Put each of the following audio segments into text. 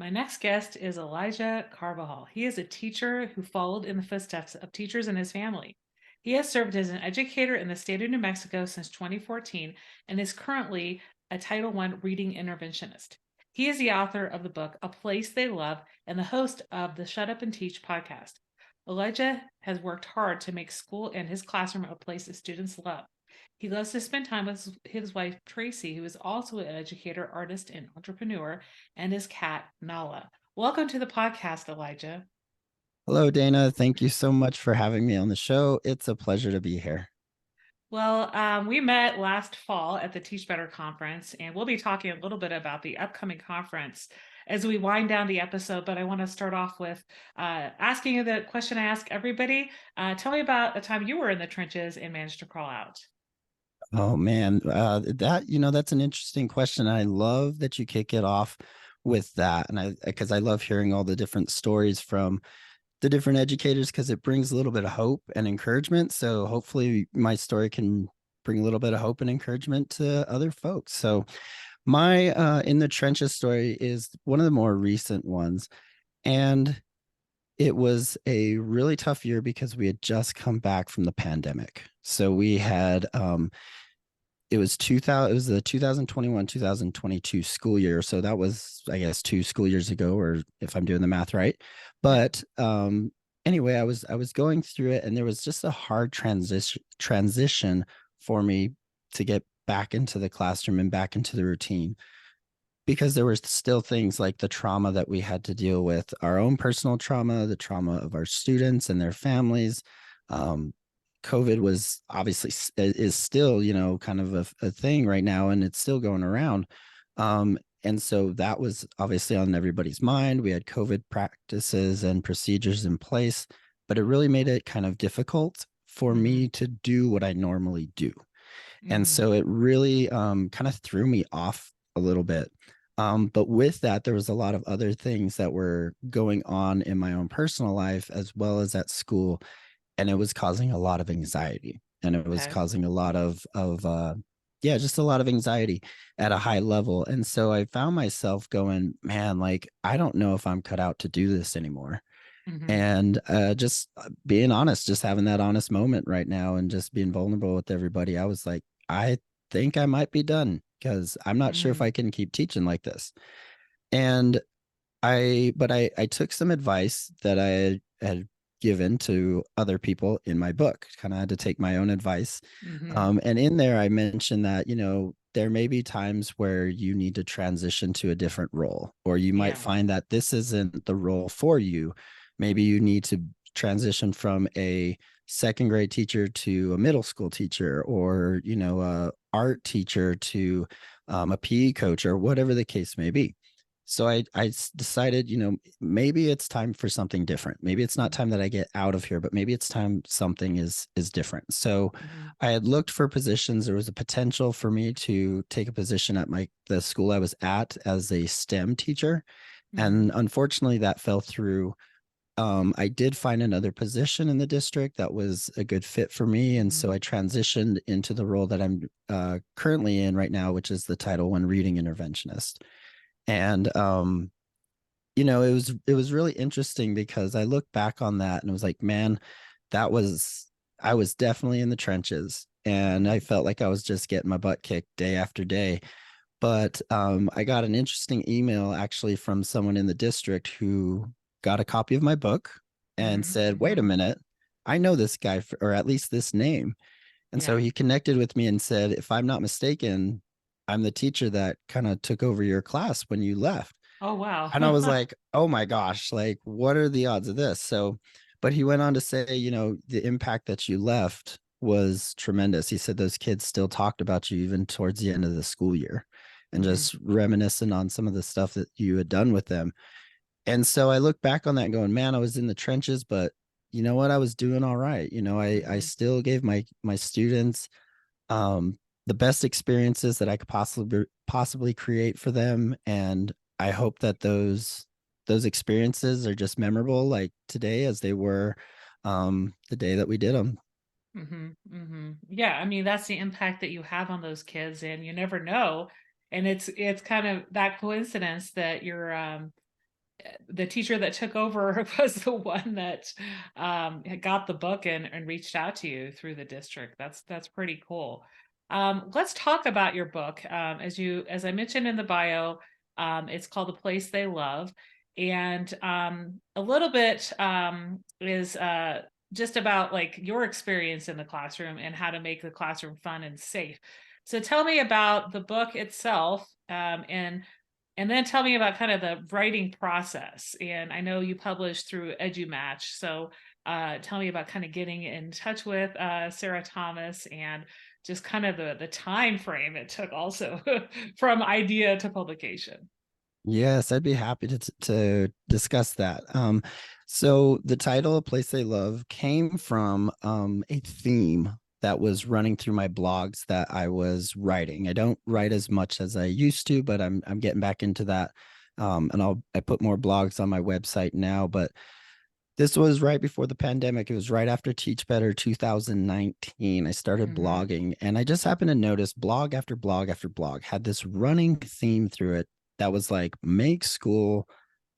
My next guest is Elijah Carbajal. He is a teacher who followed in the footsteps of teachers in his family. He has served as an educator in the state of New Mexico since 2014 and is currently a Title I Reading Interventionist. He is the author of the book A Place They Love and the host of the Shut Up and Teach podcast. Elijah has worked hard to make school and his classroom a place that students love. He loves to spend time with his wife, Tracey, who is also an educator, artist, and entrepreneur, and his cat, Nala. Welcome to the podcast, Elijah. Hello, Dana. Thank you so much for having me on the show. It's a pleasure to be here. Well, we met last fall at the Teach Better conference, and we'll be talking a little bit about the upcoming conference as we wind down the episode. But I want to start off with asking you the question I ask everybody. Tell me about a time you were in the trenches and managed to crawl out. Oh man, that's an interesting question. I love that you kick it off with that, and because I love hearing all the different stories from the different educators because it brings a little bit of hope and encouragement. So hopefully, my story can bring a little bit of hope and encouragement to other folks. So my in the trenches story is one of the more recent ones, and it was a really tough year because we had just come back from the pandemic. So we had it was 2000 it was the 2021-2022 school year. So that was, I guess, 2 school years ago, or if I'm doing the math right. Yeah. But anyway, I was going through it, and there was just a hard transition for me to get back into the classroom and back into the routine, because there were still things like the trauma that we had to deal with, our own personal trauma, the trauma of our students and their families. um, COVID was obviously is still, kind of a thing right now, and it's still going around. And so that was obviously on everybody's mind. We had COVID practices and procedures in place, but it really made it kind of difficult for Mm-hmm. me to do what I normally do. And Mm-hmm. so it really kind of threw me off a little bit. But with that, there was a lot of other things that were going on in my own personal life as well as at school, and it was causing a lot of anxiety, and it was Okay. causing a lot of yeah, just a lot of anxiety at a high level. And so I found myself going, man, like I don't know if I'm cut out to do this anymore. Mm-hmm. And just being honest, just having that honest moment right now and just being vulnerable with everybody, I was like, I think I might be done because I'm not sure if Mm-hmm. I can keep teaching like this. And I took some advice that I had given to other people in my book. Kind of had to take my own advice. Mm-hmm. And in there, I mentioned that, there may be times where you need to transition to a different role, or you might Yeah. find that this isn't the role for you. Maybe you need to transition from a second grade teacher to a middle school teacher, or, a art teacher to a PE coach, or whatever the case may be. So I decided, maybe it's time for something different. Maybe it's not time that I get out of here, but maybe it's time something is different. So Mm-hmm. I had looked for positions. There was a potential for me to take a position at the school I was at as a STEM teacher. Mm-hmm. And unfortunately that fell through. I did find another position in the district that was a good fit for me. And Mm-hmm. so I transitioned into the role that I'm currently in right now, which is the Title I Reading Interventionist. And it was really interesting because I look back on that and it was like, man, that was I was definitely in the trenches, and I Mm-hmm. felt like I was just getting my butt kicked day after day. But I got an interesting email actually from someone in the district who got a copy of my book and Mm-hmm. said, wait Mm-hmm. a minute, I know this guy, or at least this name. And so Yeah. he connected with me and said, if I'm not mistaken, I'm the teacher that kind of took over your class when you left. Oh, wow. And I was like, oh my gosh, like, what are the odds of this? So, but he went on to say, the impact that you left was tremendous. He said those kids still talked about you even towards the end of the school year, and Mm-hmm. just reminiscing on some of the stuff that you had done with them. And so I look back on that going, man, I was in the trenches, but you know what? I was doing all right. I Mm-hmm. still gave my students um, the best experiences that I could possibly create for them, and I hope that those experiences are just memorable, like today, as they were the day that we did them. Mm-hmm. Mm-hmm. Yeah, I mean that's the impact that you have on those kids, and you never know. And it's kind of that coincidence that you're the teacher that took over was the one that had got the book and reached out to you through the district. That's pretty cool. Let's talk about your book. As I mentioned in the bio, it's called "The Place They Love," and a little bit is just about like your experience in the classroom and how to make the classroom fun and safe. So tell me about the book itself, and then tell me about kind of the writing process. And I know you published through EduMatch, so tell me about kind of getting in touch with Sarah Thomas and just kind of the time frame it took also from idea to publication. Yes, I'd be happy to discuss that. So the title "A Place They Love" came from a theme that was running through my blogs that I was writing. I don't write as much as I used to, but I'm getting back into that. And I put more blogs on my website now, but this was right before the pandemic. It was right after Teach Better 2019. I started Mm-hmm. blogging, and I just happened to notice blog after blog after blog had this running theme through it that was like, make school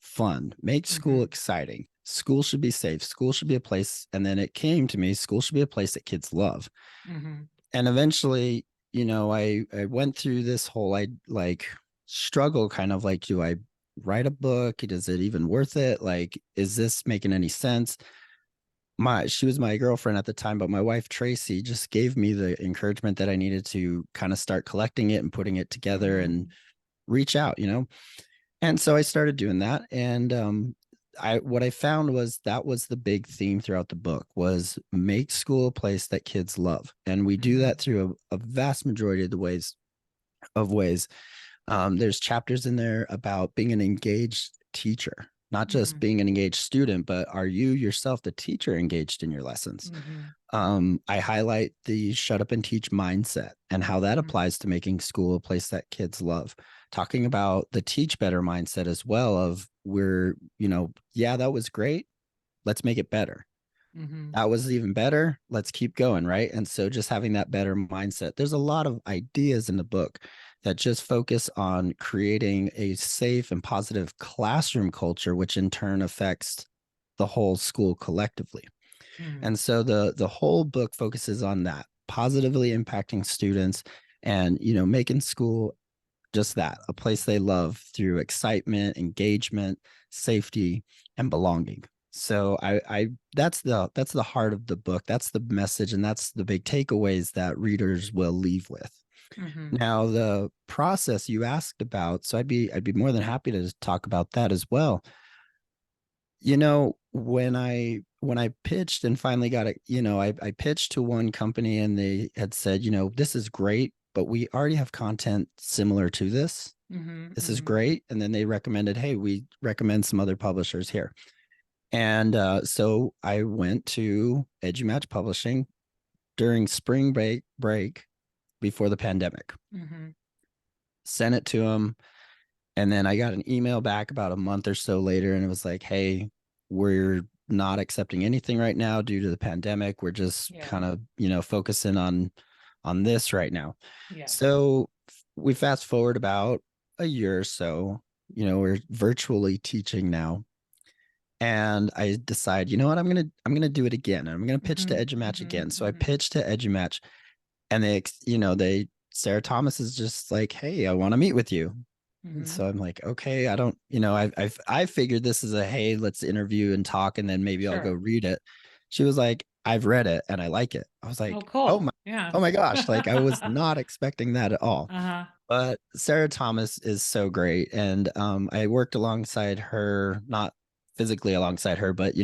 fun, make school Mm-hmm. exciting. School should be safe. School should be a place. And then it came to me, school should be a place that kids love. Mm-hmm. And eventually, I went through this whole I like struggle kind of like, do I write a book? Is it even worth it? Like, is this making any sense? She was my girlfriend at the time, but my wife Tracey just gave me the encouragement that I needed to kind of start collecting it and putting it together Mm-hmm. and reach out. And so I started doing that. And I what I found was that was the big theme throughout the book was make school a place that kids love. And we do Mm-hmm. that through a vast majority of the ways. There's chapters in there about being an engaged teacher, not just Mm-hmm. being an engaged student, but are you yourself, the teacher, engaged in your lessons? Mm-hmm. I highlight the shut up and teach mindset and how that Mm-hmm. applies to making school a place that kids love. Talking about the teach better mindset as well of yeah, that was great. Let's make it better. Mm-hmm. That was even better. Let's keep going. Right. And so just having that better mindset, there's a lot of ideas in the book that just focus on creating a safe and positive classroom culture, which in turn affects the whole school collectively. Mm-hmm. And so the whole book focuses on that, positively impacting students and making school just that, a place they love through excitement, engagement, safety, and belonging. So I that's the heart of the book. That's the message, and that's the big takeaways that readers will leave with. Mm-hmm. Now, the process you asked about, so I'd be more than happy to talk about that as well. When I pitched and finally got it, I pitched to one company and they had said, this is great, but we already have content similar to this. Mm-hmm. This is Mm-hmm. great. And then they recommended, hey, we recommend some other publishers here. And so I went to EduMatch Publishing during spring break before the pandemic, Mm-hmm. sent it to them. And then I got an email back about a month or so later, and it was like, hey, we're not accepting anything right now due to the pandemic. We're just Yeah. kind of, focusing on this right now. Yeah. So we fast forward about a year or so, we're virtually teaching now. And I decide, you know what, I'm gonna do it again. I'm gonna pitch to Mm-hmm. EduMatch Mm-hmm. again. So I Mm-hmm. pitched to EduMatch, and they Sarah Thomas is just like, hey, I want to meet with you. And Mm-hmm. so I'm like, okay, I don't, I figured this is a, hey, let's interview and talk, and then maybe I'll go Sure. read it. She was like, I've read it and I like it. I was Oh, like, cool. Yeah. oh my gosh, like I was not expecting that at all. Uh-huh. But Sarah Thomas is so great, and I worked alongside her, not physically alongside her, but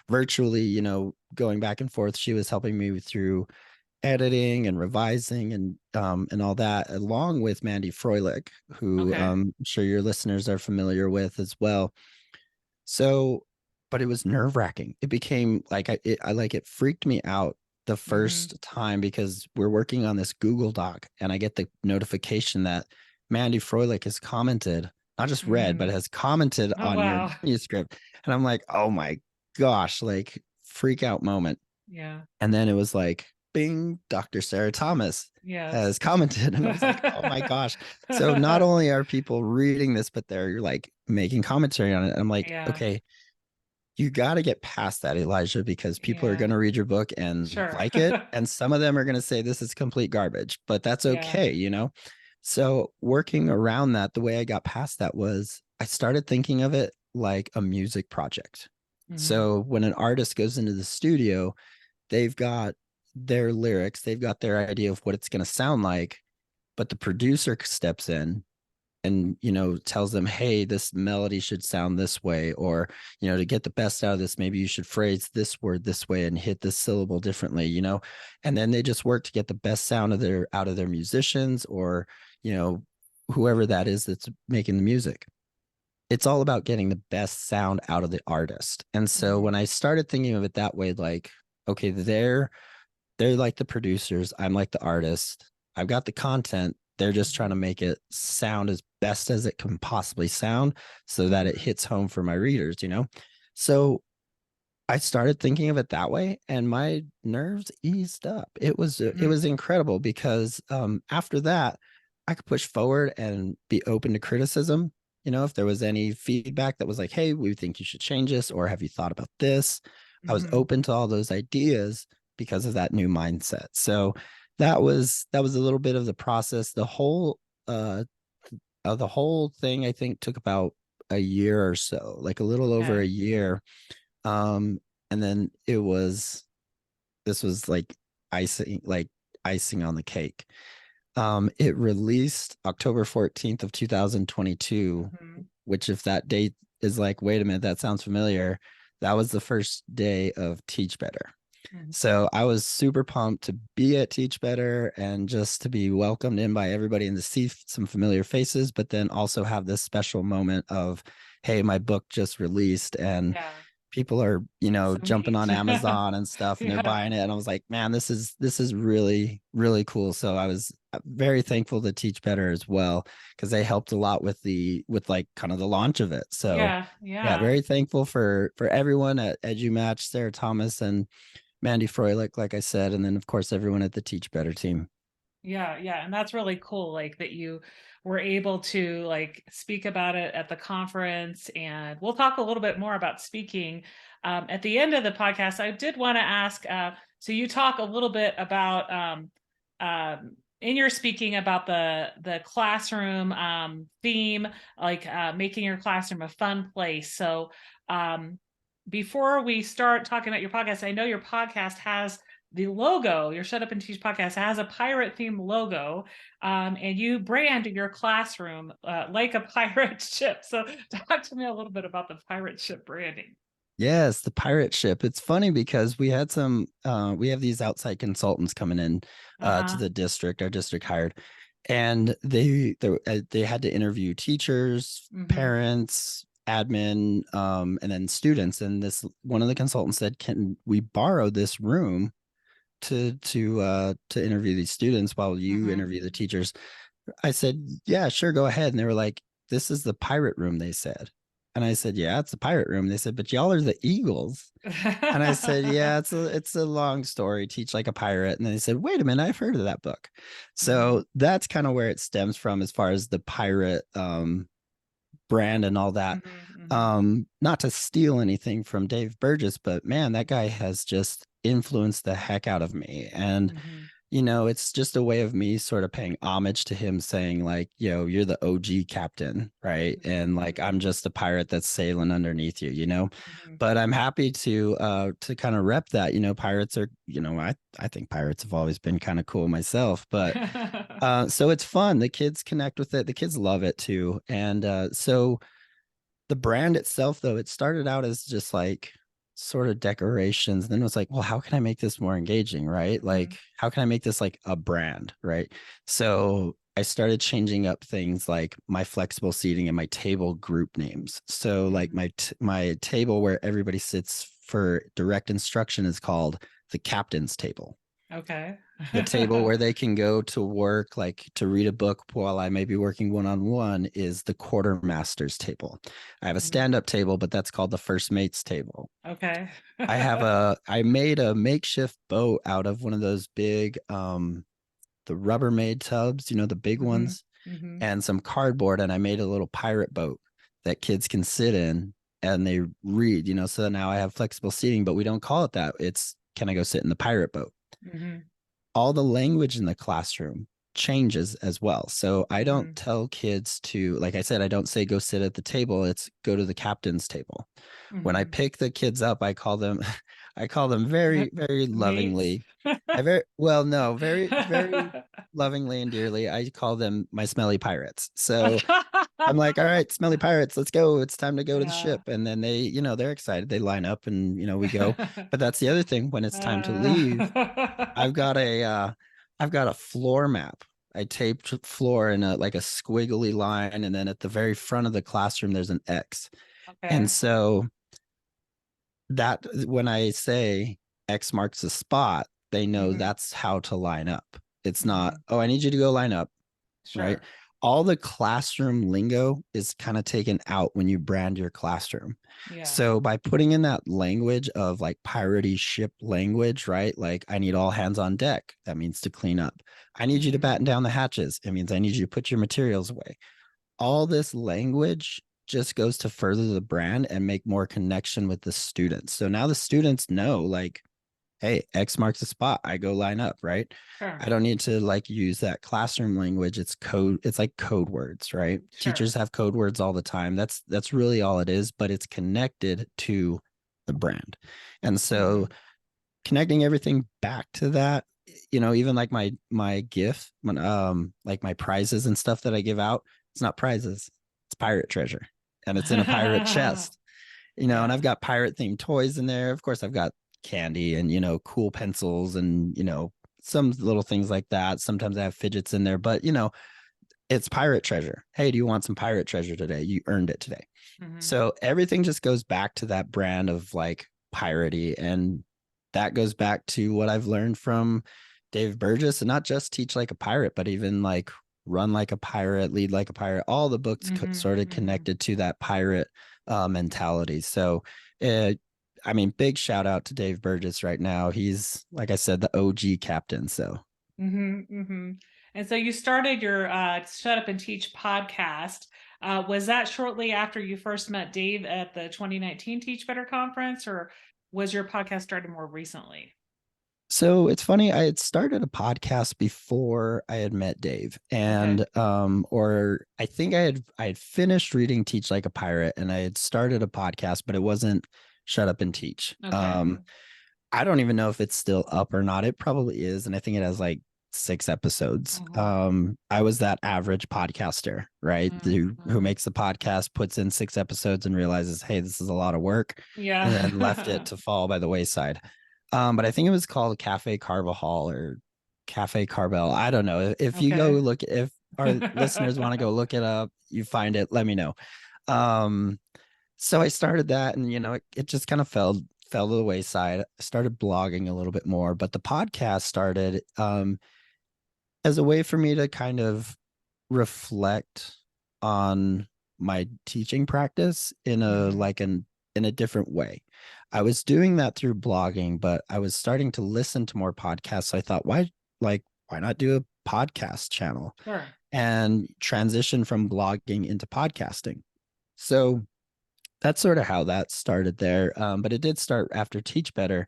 virtually, going back and forth. She was helping me through editing and revising and all that, along with Mandy Froelich, who Okay. I'm sure your listeners are familiar with as well. So, but it was nerve wracking. It became like it freaked me out the Mhm. first time because we're working on this Google Doc, and I get the notification that Mandy Froelich has commented, not just read, but Mhm. has commented Oh, on your wow. manuscript, and I'm like, oh my gosh, like freak out moment. Yeah. And then it was like, bing, Dr. Sarah Thomas Yes. has commented. And I was like, oh my gosh. So not only are people reading this, but they're like making commentary on it. I'm like, Yeah. okay, you got to get past that, Elijah, because people are Yeah. going to read your book and Sure. like it. And some of them are going to say this is complete garbage, but that's Yeah. okay, you know? So working around that, the way I got past that was I started thinking of it like a music project. Mhm. So when an artist goes into the studio, they've got their lyrics, they've got their idea of what it's going to sound like, but the producer steps in and tells them, hey, this melody should sound this way, or to get the best out of this, maybe you should phrase this word this way and hit this syllable differently, and then they just work to get the best sound of their out of their musicians, or whoever that is that's making the music. It's all about getting the best sound out of the artist. And so Mhm. when I started thinking of it that way, like, okay, they're like the producers, I'm like the artist, I've got the content, they're just trying Mhm. to make it sound as best as it can possibly sound so that it Mhm. hits home for my readers. So I started thinking of it that way, and my nerves eased up. It Mhm. was incredible because after that I could push forward and be open to criticism. If there was any feedback that was like, hey, we think you should change this, or have you thought about this, I was Mhm. open to all those ideas because of that new mindset. So that was a little bit of the process. Uh the whole thing I think took about a year or so, like a little over a Okay. year. um and then this was like icing on the cake. It released October 14th of 2022, Mhm. which, if that date is like, wait a minute, that sounds familiar, that was the first day of Teach Better. Mhm. So I was super pumped to be at Teach Better and just to be welcomed in by everybody and to see some familiar faces, but then also have this special moment of, hey, my book just released and Yeah. people are, That's so jumping neat. on Amazon and stuff and they're Yeah. buying it. And I was like, man, this is really, really cool. So I was very thankful to Teach Better as well, because they helped a lot with like kind of the launch of it. So Yeah. yeah, Yeah. very thankful for everyone at EduMatch, Sarah Thomas and Mandy Froelich, like I said, and then of course everyone at the Teach Better team. Yeah, yeah, and that's really cool, like, that you were able to, like, speak about it at the conference, and we'll talk a little bit more about speaking, at the end of the podcast. I did wanna ask, so you talk a little bit about, in your speaking about the classroom, theme, like, making your classroom a fun place. So, um, before we start talking about your podcast, I know your podcast has the logo. Your Shut Up and Teach podcast has a pirate themed logo, and you brand your classroom like a pirate ship. So, talk to me a little bit about the pirate ship branding. Yes, the pirate ship. It's funny because we have these outside consultants coming in Uh to huh. the district, our district hired, and they had to interview teachers, Mm-hmm. parents, admin, and then students. And this one of the consultants said, "Can we borrow this room to interview these students while you Mm-hmm. interview the teachers?" I said, "Yeah, sure, go ahead." And they were like, "This is the pirate room," they said. And I said, "Yeah, it's the pirate room." They said, "But y'all are the Eagles." And I said, "Yeah, it's a long story. Teach like a pirate." And then they said, "Wait a minute, I've heard of that book." Mm-hmm. So that's kind of where it stems from as far as the pirate brand and all that. Mm-hmm. Mm-hmm. Not to steal anything from Dave Burgess, but man, that guy has just influenced the heck out of me. And Mm-hmm. it's just a way of me sort of paying homage to him, saying like, you're the OG captain, right? And like I'm just a pirate that's sailing underneath you. Mm-hmm. But I'm happy to kind of rep that. Pirates are, I think pirates have always been kind of cool myself, but so it's fun. The kids connect with it. The kids love it too. And so the brand itself, though, it started out as just like sort of decorations. And then it was like, well, how can I make this more engaging? Right. Mm-hmm. Like, how can I make this like a brand? Right. So I started changing up things like my flexible seating and my table group names. So like Mm-hmm. my table where everybody sits for direct instruction is called the captain's table. Okay. The table where they can go to work, like to read a book while I may be working one-on-one, is the quartermaster's table. I have a Mhm. stand-up table, but that's called the first mate's table. Okay. I made a makeshift boat out of one of those big the Rubbermaid tubs, the big Mhm. ones, Mhm. and some cardboard, and I made a little pirate boat that kids can sit in and they read, so now I have flexible seating, but we don't call it that. It's, can I go sit in the pirate boat? Mhm. All the language in the classroom changes as well. So I don't Mhm. tell kids to, like I said, I don't say go sit at the table. It's go to the captain's table. When I Mhm. pick the kids up, I call them I call them very, very Mates. lovingly. I very well, no, very, very lovingly and dearly. I call them my smelly pirates. So I'm like, all right, smelly pirates, let's go. It's time to go to the Yeah. ship. And then they, they're excited. They line up and we go. But that's the other thing. When it's time to leave, I've got a I've got a floor map. I taped floor in a like a squiggly line, and then at the very front of the classroom there's an X. And Okay. so that when I say X marks the spot, they know Mhm. that's how to line up. It's not, Mhm. oh, I need you to go line up, right? Sure. All the classroom lingo is kind of taken out when you brand your classroom. Yeah. So by putting in that language of like piratey ship language, right? Like I need all hands on deck. That means to clean up. I need you to Mhm. batten down the hatches. It means I need you to put your materials away. All this language just goes to further the brand and make more connection with the students. So now the students know, like, hey, X marks the spot. I go line up, right? I Sure. don't need to like use that classroom language. It's code, it's like code words, right? Teachers Sure. have code words all the time. That's really all it is, but it's connected to the brand. And so Mhm. connecting everything back to that, even like my gift, like my prizes and stuff that I give out, it's not prizes, it's pirate treasure, and it's in a pirate chest. And Yeah. I've got pirate themed toys in there. Of course I've got candy and cool pencils and some little things like that. Sometimes I have fidgets in there, but it's pirate treasure. Hey, do you want some pirate treasure today? You earned it today. Mhm. So everything just goes back to that brand of like piratey. And that goes back to what I've learned from Dave Burgess, and not just teach like a pirate, but even like run like a pirate, lead like a pirate. All the books Mhm. sort of Mhm. connected to that pirate mentality. So, uh, I mean, big shout out to Dave Burgess right now. He's, like I said, the OG captain. So, Mhm. Mhm. And so you started your Shut Up and Teach podcast. Was that shortly after you first met Dave at the 2019 Teach Better conference, or was your podcast started more recently? So it's funny, I had started a podcast before I had met Dave. Okay. And or I think I had finished reading Teach Like a Pirate and I had started a podcast, but it wasn't Shut Up and Teach. Okay. I don't even know if it's still up or not. It probably is, and I think it has like 6 episodes. Mhm. I was that average podcaster, right? Who Mhm. makes the podcast, puts in 6 episodes and realizes, hey, this is a lot of work, and then left it Yeah. to fall by the wayside. But I think it was called Cafe Carbajal or Cafe Carbel. I don't know. If you go Okay. look, if our listeners want to go look it up, you find it, let me know. Um, so I started that, and it just kind of fell to the wayside. I started blogging a little bit more, but the podcast started as a way for me to kind of reflect on my teaching practice in a Mhm. like an in a different way. I was doing that through blogging, but I was starting to listen to more podcasts. So I thought, why not do a podcast channel Sure. and transition from blogging into podcasting? So that's sort of how that started there. But it did start after Teach Better,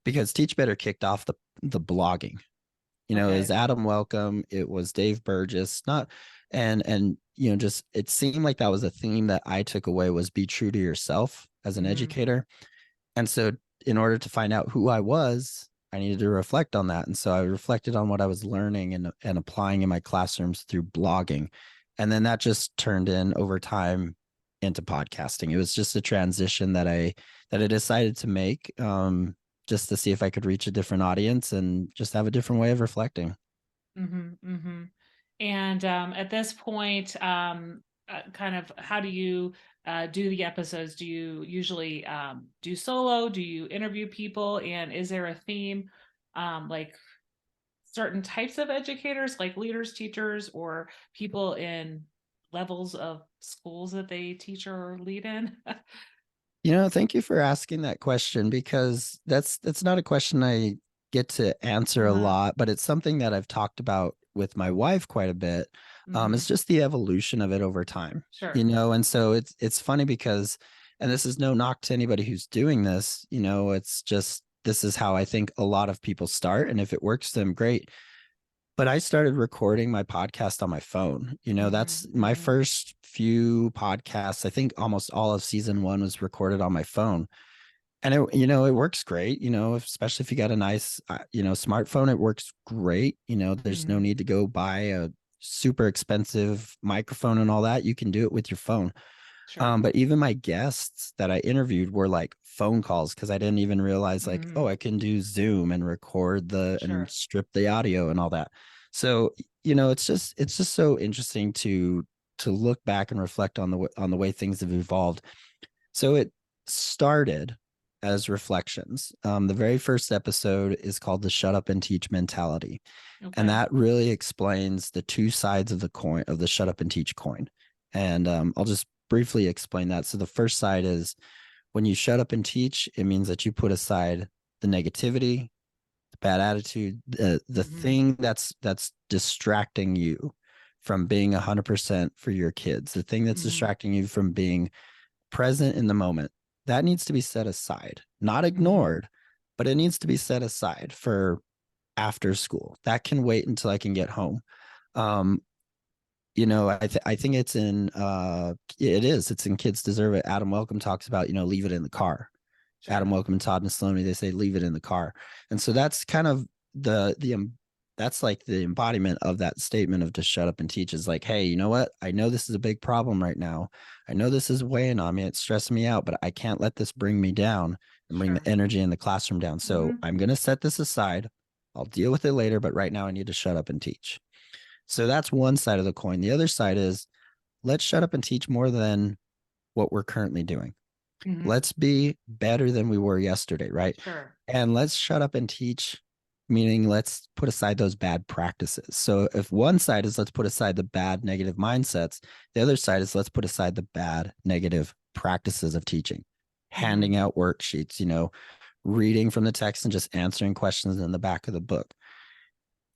because Teach Better kicked off the blogging. It was Okay. Adam Welcome, it was Dave Burgess, not and just it seemed like that was a theme that I took away, was be true to yourself as an Mhm. educator. And so in order to find out who I was, I needed to reflect on that. And so I reflected on what I was learning and applying in my classrooms through blogging. And then that just turned in over time into podcasting. It was just a transition that I decided to make, just to see if I could reach a different audience and just have a different way of reflecting. Mhm. Mhm. And at this point, kind of how do you do the episodes? Do you usually do solo? Do you interview people? And is there a theme? Like certain types of educators, like leaders, teachers, or people in levels of schools that they teach or lead in? Thank you for asking that question because that's not a question I get to answer a Uh-huh. lot, but it's something that I've talked about with my wife quite a bit. It's Mhm. just the evolution of it over time, Sure. and so it's funny because, and this is no knock to anybody who's doing this, it's just this is how I think a lot of people start, and if it works for them, great. But I started recording my podcast on my phone. That's Mhm. my Mhm. first few podcasts. I think almost all of season one was recorded on my phone. And it works great, especially if you got a nice, smartphone, it works great. There's no Mhm. need to go buy a super expensive microphone and all that. You can do it with your phone. Sure. But even my guests that I interviewed were like phone calls because I didn't even realize like, oh, Mhm. I can do Zoom and record and Sure. strip the audio and all that. So, it's just so interesting to look back and reflect on the way things have evolved. So it started as reflections. The very first episode is called the Shut Up and Teach Mentality. And Okay. that really explains the two sides of the coin of the shut up and teach coin. And I'll just briefly explain that. So the first side is when you shut up and teach, it means that you put aside the negativity, the bad attitude, the Mhm. thing that's distracting you from being 100% for your kids, the thing that's Mhm. distracting you from being present in the moment. That needs to be set aside, not Mhm. ignored, but it needs to be set aside for after school. That can wait until I can get home. Um, I think it's in Kids Deserve It. Adam Welcome talks about, leave it in the car. Adam Sure. Welcome and Todd Neslony, they say leave it in the car. And so that's kind of the that's like the embodiment of that statement of just shut up and teach is like, hey, you know what? I know this is a big problem right now. I know this is weighing on me. It's stressing me out, but I can't let this bring me down and bring the Sure. energy in the classroom down. So Mhm. I'm going to set this aside. I'll deal with it later, but right now I need to shut up and teach. So that's one side of the coin. The other side is let's shut up and teach more than what we're currently doing. Mhm. Let's be better than we were yesterday, right? Sure. And let's shut up and teach, meaning let's put aside those bad practices. So if one side is let's put aside the bad negative mindsets, the other side is let's put aside the bad negative practices of teaching, handing Mhm. out worksheets, reading from the text and just answering questions in the back of the book.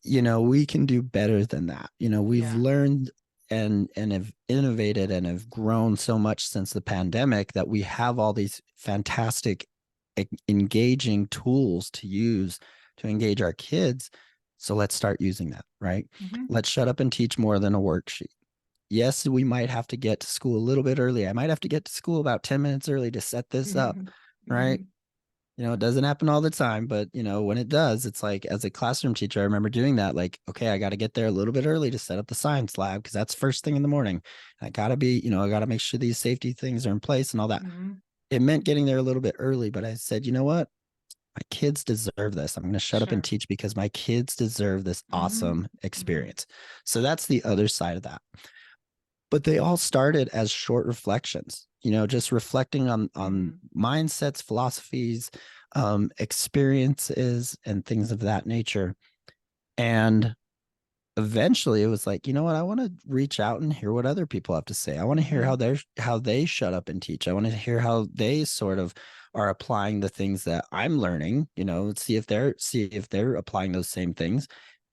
We can do better than that. We've Yeah. learned and have innovated and have grown so much since the pandemic that we have all these fantastic engaging tools to use to engage our kids. So let's start using that, right? Mhm. Let's shut up and teach more than a worksheet. Yes, we might have to get to school a little bit early. I might have to get to school about 10 minutes early to set this up, Mhm. right? Mhm. It doesn't happen all the time, but when it does, it's like as a classroom teacher, I remember doing that. Like, okay, I got to get there a little bit early to set up the science lab because that's first thing in the morning. I got to be, I got to make sure these safety things are in place and all that. Mhm. It meant getting there a little bit early, but I said, you know what? My kids deserve this. I'm going to shut up and Sure. teach because my kids deserve this Mhm. awesome Mhm. experience. So that's the other side of that. But they all started as short reflections, just reflecting on Mhm. mindsets, philosophies, experiences, and things of that nature. And eventually it was like, you know what? I want to reach out and hear what other people have to say. I want to hear Mhm. how they shut up and teach. I want to hear how they sort of are applying the things that I'm learning, see if they're applying those same things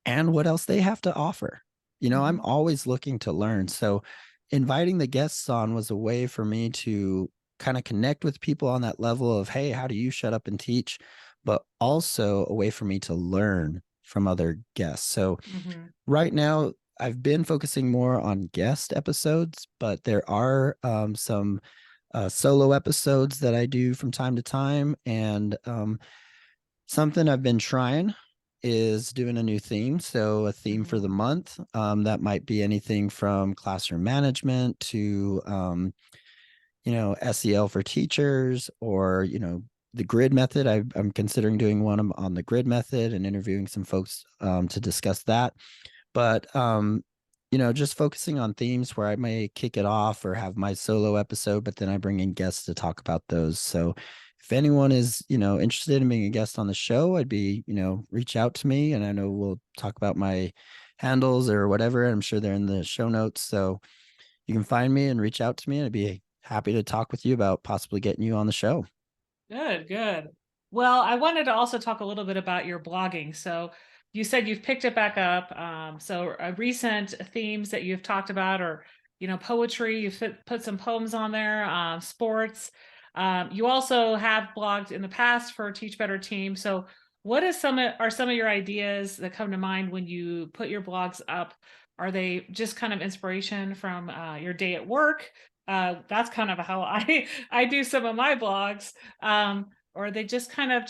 and what else they have to offer. I'm Mhm. always looking to learn. So inviting the guests on was a way for me to kind of connect with people on that level of, hey, how do you shut up and teach? But also a way for me to learn from other guests. So Mhm. right now, I've been focusing more on guest episodes, but there are some solo episodes that I do from time to time. And something I've been trying is doing a new theme. So, a theme for the Mhm. month that might be anything from classroom management to, SEL for teachers or, the grid method. I'm considering doing one on the grid method and interviewing some folks to discuss that. But just focusing on themes where I may kick it off or have my solo episode, but then I bring in guests to talk about those. So if anyone is, interested in being a guest on the show, I'd be, reach out to me, and I know we'll talk about my handles or whatever. I'm sure they're in the show notes. So you can find me and reach out to me, and I'd be happy to talk with you about possibly getting you on the show. Good, good. Well, I wanted to also talk a little bit about your blogging. So you said you've picked it back up. So recent themes that you've talked about are, poetry. You've put some poems on there, sports. You also have blogged in the past for Teach Better Team. So what is some of your ideas that come to mind when you put your blogs up? Are they just kind of inspiration from your day at work? That's kind of how I do some of my blogs. Or are they just kind of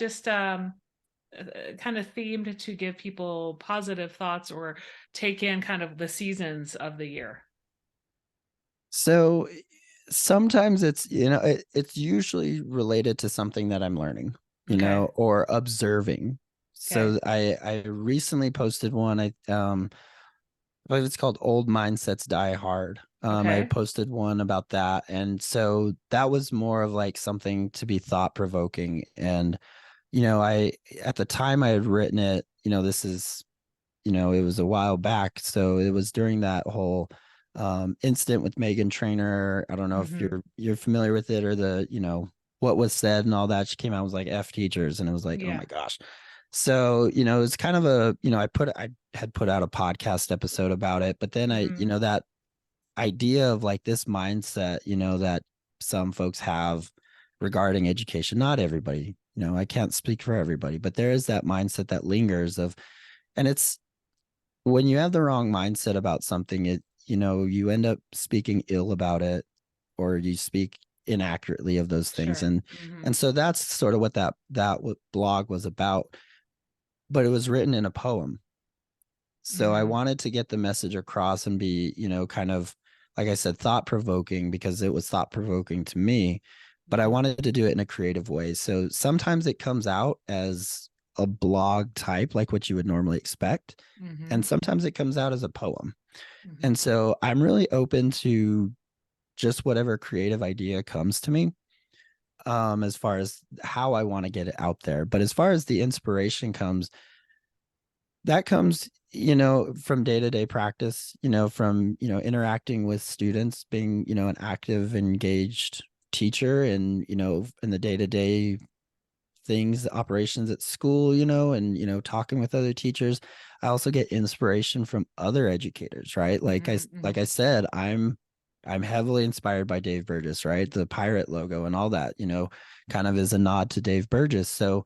themed to give people positive thoughts or take in kind of the seasons of the year? So sometimes it's, it's usually related to something that I'm learning, Okay. or observing. Okay. So I recently posted one. I believe it's called Old Mindsets Die Hard. I Okay. posted one about that. And so that was more of like something to be thought provoking. And, at the time I had written it, this is, it was a while back. So it was during that whole incident with Megan Trainor. I don't know if Hmm. you're familiar with it, or the, what was said and all that. She came out, was like F teachers, and it was like, oh Yeah. my gosh. So, it's kind of a, I had put out a podcast episode about it, but then Hmm. that idea of like this mindset, that some folks have regarding education, not everybody, I can't speak for everybody, but there is that mindset that lingers of, and it's when you have the wrong mindset about something, you end up speaking ill about it, or you speak inaccurately of those things. Sure. And Hmm. so that's sort of what that blog was about, but it was written in a poem. So I Hmm. wanted to get the message across and be, kind of, like I said, thought provoking, because it was thought provoking to me, but I Hmm. wanted to do it in a creative way. So sometimes it comes out as a blog type, like what you would normally expect. And Hmm. sometimes it comes out as a poem. Hmm. And so I'm really open to just whatever creative idea comes to me, as far as how I want to get it out there. But as far as the inspiration comes, that comes, from day-to-day practice, from, interacting with students, being, an active, engaged teacher, and, in the day-to-day things, operations at school, and, talking with other teachers. I also get inspiration from other educators, right? Like Hmm. like Hmm. I said, I'm heavily inspired by Dave Burgess, right? The pirate logo and all that, kind of is a nod to Dave Burgess. So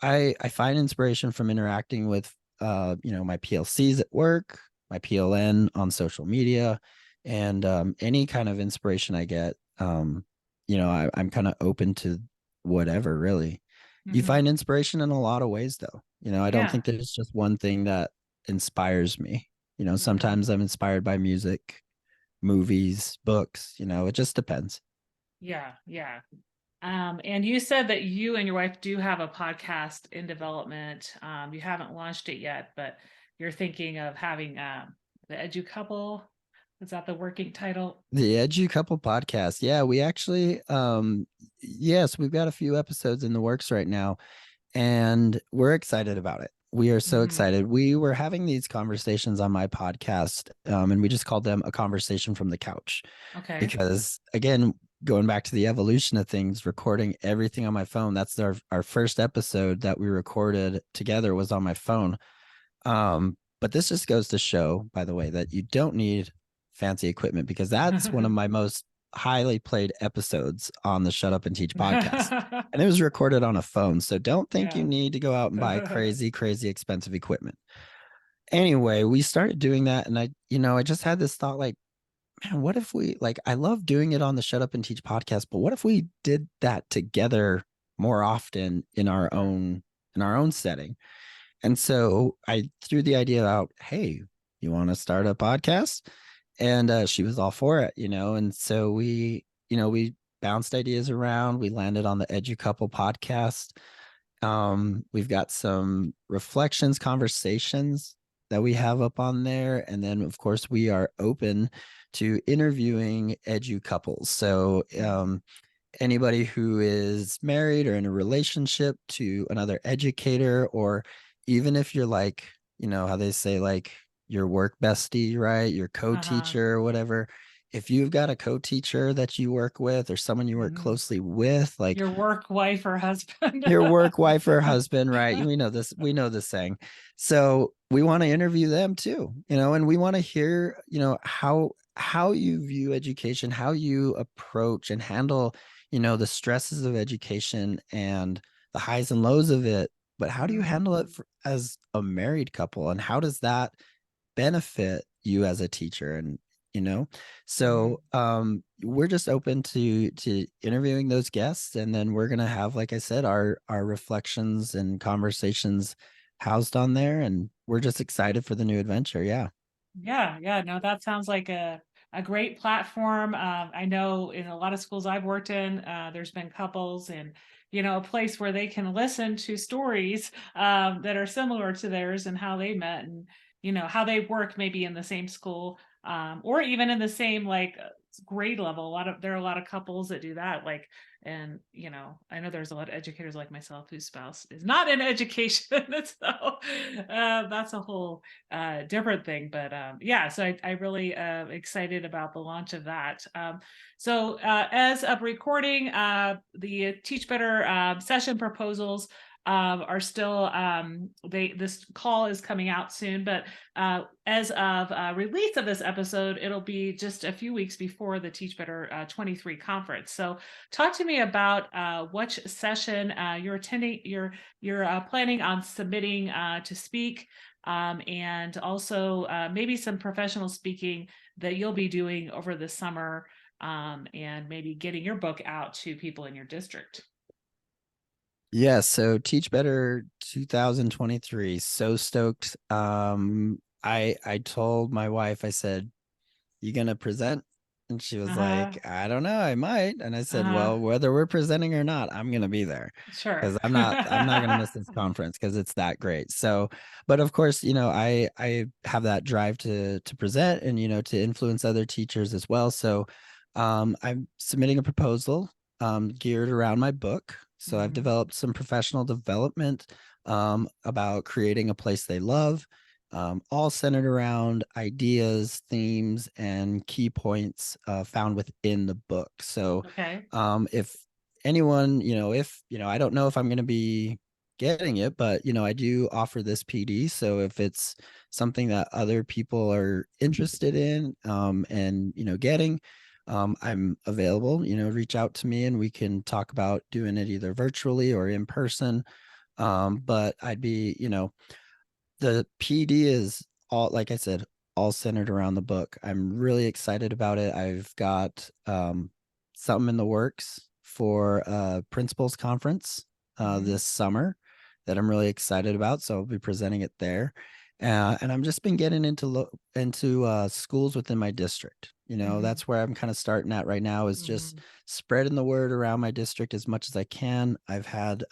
I find inspiration from interacting with my PLCs at work, my PLN on social media, and any kind of inspiration I get. I'm kind of open to whatever, really. You Hmm. find inspiration in a lot of ways, though. I don't Yeah. think there's just one thing that inspires me. Hmm. Sometimes I'm inspired by music, movies, books, it just depends. Yeah. Yeah. And you said that you and your wife do have a podcast in development. You haven't launched it yet, but you're thinking of having the Edu Couple. Is that the working title? The Edu Couple podcast. Yeah, we actually, yes, we've got a few episodes in the works right now, and we're excited about it. We are so Hmm. excited. We were having these conversations on my podcast, and we just called them a conversation from the couch, Okay. because again, going back to the evolution of things, recording everything on my phone. That's our first episode that we recorded together was on my phone. But this just goes to show, by the way, that you don't need fancy equipment, because that's one of my most highly played episodes on the Shut Up and Teach podcast. And it was recorded on a phone. So don't think you Yeah. need to go out and buy crazy, crazy expensive equipment. Anyway, we started doing that. And I just had this thought, like, man, what if we, like, I love doing it on the Shut Up and Teach podcast, but what if we did that together more often Sure. in our own setting? And so I threw the idea out, hey, you want to start a podcast? And she was all for it, And so we bounced ideas around. We landed on the Edu Couple podcast. We've got some reflections, conversations that we have up on there. And then, of course, we are open to interviewing edu couples. So, Mm. anybody who is married or in a relationship to another educator, or even if you're like, how they say, like your work bestie, right? Your Uh-huh. co-teacher or whatever. If you've got a co-teacher that you work with or someone you work Mhm. closely with, like Your work wife or husband. your work wife or husband, right? We know this saying. So we want to interview them too, and we want to hear, how you view education, how you approach and handle, the stresses of education and the highs and lows of it. But how do you Mhm. handle it as a married couple? And how does that benefit you as a teacher? And Mhm. so we're just open to interviewing those guests, and then we're gonna have, like I said, our reflections and conversations housed on there, and we're just excited for the new adventure. Yeah. Yeah, yeah, no, that sounds like a great platform. I know in a lot of schools I've worked in, there's been couples and a place where they can listen to stories that are similar to theirs and how they met and how they work maybe in the same school or even in the same like grade level. There are a lot of couples that do that. Like, and I know there's a lot of educators like myself whose spouse is not in education, so that's a whole different thing. But yeah, so I really excited about the launch of that. So as of recording, the Teach Better session proposals are still this call is coming out soon, but as of release of this episode, it'll be just a few weeks before the Teach Better 23 conference. So talk to me about which session you're attending, you're planning on submitting to speak, and also maybe some professional speaking that you'll be doing over the summer, and maybe getting your book out to people in your district. Yeah, so Teach Better 2023. So stoked. I told my wife, I said, "You gonna present?" And she was Uh-huh. like, "I don't know, I might." And I said, Uh-huh. "Well, whether we're presenting or not, I'm gonna be there Sure. because I'm not gonna miss this conference because it's that great." So, but of course, I have that drive to present and to influence other teachers as well. So, I'm submitting a proposal geared around my book. So I've Mhm. developed some professional development about creating a place they love, all centered around ideas, themes, and key points found within the book. So, Okay. if anyone, I don't know if I'm going to be getting it, but I do offer this PD. So if it's something that other people are interested in, and getting, I'm available. Reach out to me and we can talk about doing it either virtually or in person. But I'd be, the PD is all, like I said, all centered around the book. I'm really excited about it. I've got something in the works for a principals conference Mhm. this summer that I'm really excited about. So I'll be presenting it there. And I'm just been getting into schools within my district. Mhm. That's where I'm kind of starting at right now, is just Mhm. spreading the word around my district as much as I can. I've had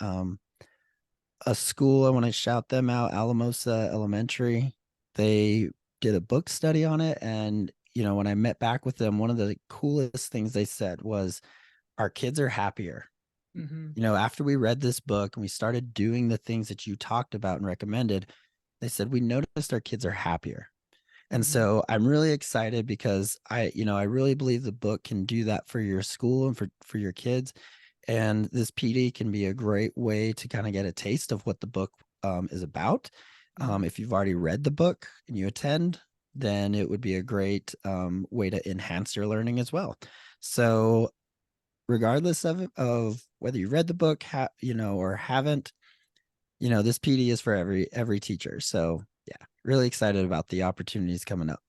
a school, I want to shout them out, Alamosa Elementary. They did a book study on it. And, when I met back with them, one of the coolest things they said was, our kids are happier. Mhm. After we read this book and we started doing the things that you talked about and recommended, they said, we noticed our kids are happier. And Mhm. so I'm really excited because I really believe the book can do that for your school and for your kids. And this PD can be a great way to kind of get a taste of what the book is about. Mhm. If you've already read the book and you attend, then it would be a great way to enhance your learning as well. So, regardless of whether you read the book, or haven't, this PD is for every teacher. So, yeah, really excited about the opportunities coming up,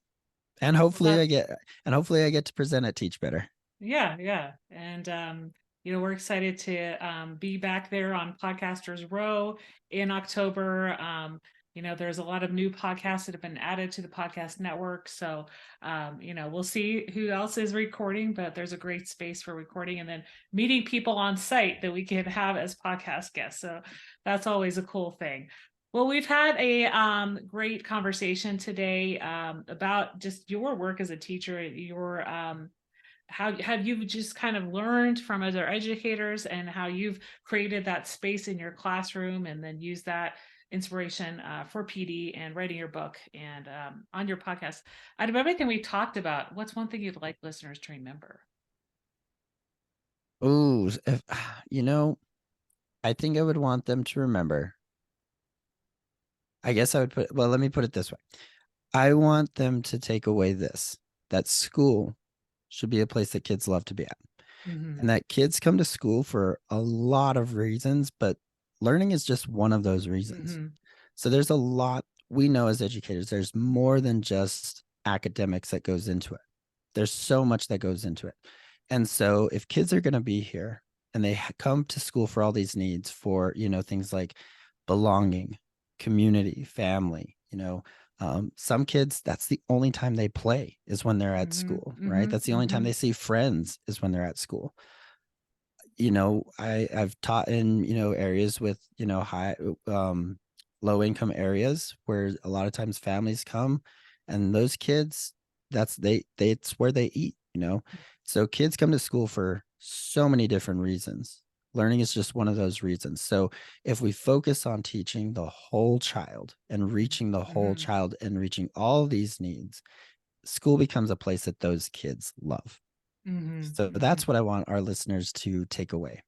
and Well, hopefully that I get and hopefully I get to present at Teach Better. Yeah, yeah. And we're excited to be back there on Podcasters Row in October. There's a lot of new podcasts that have been added to the podcast network. So we'll see who else is recording, but there's a great space for recording and then meeting people on site that we can have as podcast guests. So that's always a cool thing. Well, we've had a great conversation today about just your work as a teacher, your how have you just kind of learned from other educators and how you've created that space in your classroom and then use that inspiration for PD and writing your book and on your podcast. Out of everything we talked about, what's one thing you'd like listeners to remember? Oh, if, you know, I think I would want them to remember. I guess I would put, well, let me put it this way. I want them to take away this, that school should be a place that kids love to be at, Hmm. and that kids come to school for a lot of reasons, but learning is just one of those reasons. Hmm. So there's a lot we know as educators, there's more than just academics that goes into it. There's so much that goes into it. And so if kids are going to be here and they come to school for all these needs for, things like belonging, community, family, some kids, that's the only time they play is when they're at Hmm. school, right? Hmm. That's the only time they Hmm. see friends is when they're at school. I've taught in, areas with, high, low income areas where a lot of times families come, and those kids, it's where they eat. So kids come to school for so many different reasons. Learning is just one of those reasons. So if we focus on teaching the whole child and reaching the whole Hmm. child and reaching all these needs, school becomes a place that those kids love. Hmm. So Hmm. that's what I want our listeners to take away.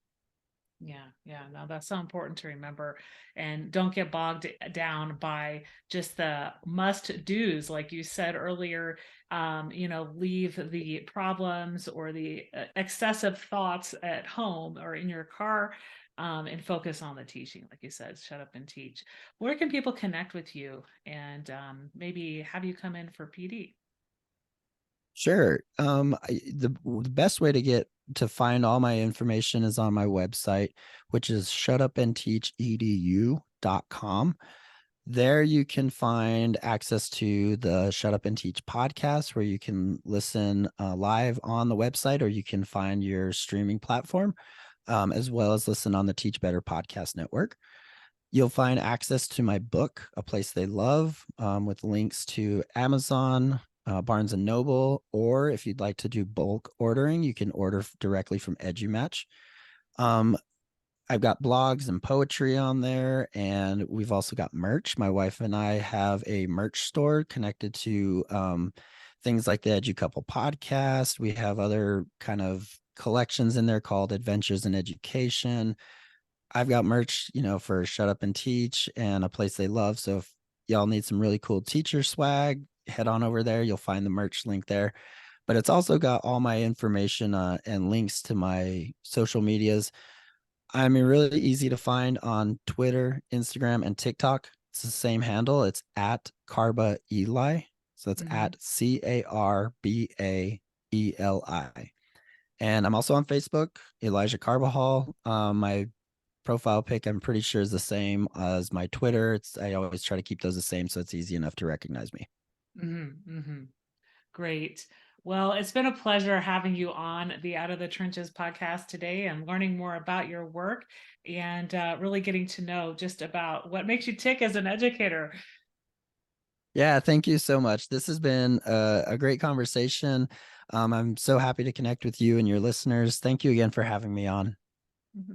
Yeah, yeah, no, that's so important to remember. And don't get bogged down by just the must do's, like you said earlier. Leave the problems or the excessive thoughts at home or in your car, and focus on the teaching. Like you said, shut up and teach. Where can people connect with you and maybe have you come in for PD? Sure. The best way to find all my information is on my website, which is shutupandteachedu.com. There you can find access to the Shut Up and Teach podcast, where you can listen live on the website, or you can find your streaming platform, as well as listen on the Teach Better podcast network. You'll find access to my book, A Place They Love, with links to Amazon, Barnes and Noble, or if you'd like to do bulk ordering, you can order directly from EduMatch. Um, I've got blogs and poetry on there, and we've also got merch. My wife and I have a merch store connected to things like the EduCouple podcast. We have other kind of collections in there called Adventures in Education. I've got merch, for Shut Up and Teach and A Place They Love. So if y'all need some really cool teacher swag, head on over there. You'll find the merch link there. But it's also got all my information and links to my social medias. I'm really easy to find on Twitter, Instagram, and TikTok. It's the same handle. It's at Carba Eli. So that's Hmm. at CARBAELI. And I'm also on Facebook, Elijah Carbajal. My profile pic, I'm pretty sure, is the same as my Twitter. I always try to keep those the same, so it's easy enough to recognize me. Hmm. Hmm. Great. Well, it's been a pleasure having you on the Out of the Trenches podcast today and learning more about your work and really getting to know just about what makes you tick as an educator. Yeah, thank you so much. This has been a great conversation. I'm so happy to connect with you and your listeners. Thank you again for having me on.